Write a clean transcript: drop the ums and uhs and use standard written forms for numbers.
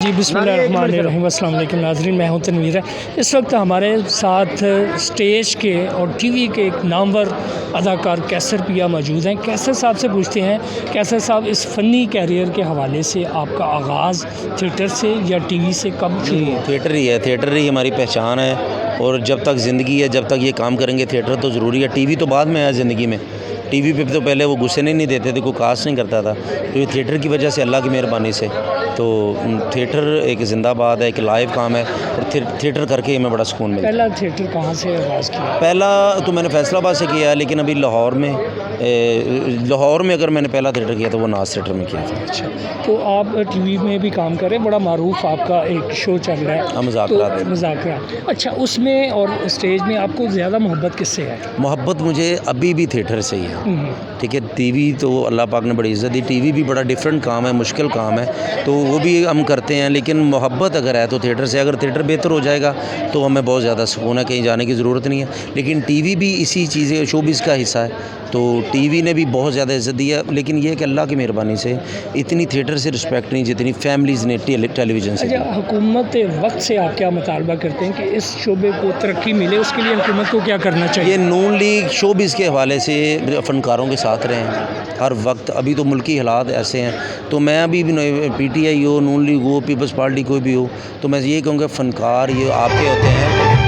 جی بسم اللہ الرحمن الرحیم، السلام علیکم ناظرین، میں ہوں تنویر ہے۔ اس وقت ہمارے ساتھ اسٹیج کے اور ٹی وی کے ایک نامور اداکار کیسر پیا موجود ہیں۔ کیسر صاحب سے پوچھتے ہیں، کیسر صاحب اس فنی کیریئر کے حوالے سے آپ کا آغاز تھیٹر سے یا ٹی وی سے کب شروع ہوا؟ تھیٹر ہی ہے، تھیٹر ہی ہماری پہچان ہے، اور جب تک زندگی ہے، جب تک یہ کام کریں گے تھیٹر تو ضروری ہے۔ ٹی وی تو بعد میں ہے زندگی میں، ٹی وی پہ تو پہلے وہ گھسنے نہیں دیتے تھے، کوئی کاسٹ نہیں کرتا تھا، تو یہ تھیٹر کی وجہ سے اللہ کی مہربانی سے تو تھیٹر ایک زندہ باد ہے، ایک لائیو کام ہے، اور تھیٹر کر کے ہمیں بڑا سکون ملتا ہے۔ پہلا تھیٹر کہاں سے آغاز کیا؟ پہلا تو میں نے فیصل آباد سے کیا ہے، لیکن ابھی لاہور میں اگر میں نے پہلا تھیٹر کیا تو وہ ناز تھیٹر میں کیا تھا۔ اچھا، تو آپ ٹی وی میں بھی کام کریں، بڑا معروف آپ کا ایک شو چل رہا ہے مذاکرات۔ مذاکرات۔ اچھا، اس میں اور اسٹیج میں آپ کو زیادہ محبت کس سے ہے؟ محبت مجھے ابھی بھی تھیٹر سے ہی ہے، ٹھیک ہے۔ ٹی وی تو اللہ پاک نے بڑی عزت دی، ٹی وی بھی بڑا ڈیفرنٹ کام ہے، مشکل کام ہے، تو وہ بھی ہم کرتے ہیں، لیکن محبت اگر ہے تو تھیٹر سے۔ اگر تھیٹر بہتر ہو جائے گا تو ہمیں بہت زیادہ سکون ہے، کہیں جانے کی ضرورت نہیں ہے۔ لیکن ٹی وی بھی اسی چیز شوبز کا حصہ ہے، تو ٹی وی نے بھی بہت زیادہ عزت دی ہے، لیکن یہ کہ اللہ کی مہربانی سے اتنی تھیٹر سے رسپیکٹ نہیں جتنی فیملیز نے ٹیلی ویژن سے دی۔ اچھا، حکومت وقت سے آپ کیا مطالبہ کرتے ہیں کہ اس شعبے کو ترقی ملے، اس کے لیے حکومت کو کیا کرنا چاہیے؟ یہ نون لیگ شوبز کے حوالے سے فنکاروں کے ساتھ رہے ہیں ہر وقت۔ ابھی تو ملکی حالات ایسے ہیں، تو میں ابھی بھی پی ٹی آئی ہو، نون لیگ ہو، پیپلز پارٹی کوئی بھی ہو، تو میں یہ کہوں گا فنکار یہ آپ کے ہوتے ہیں،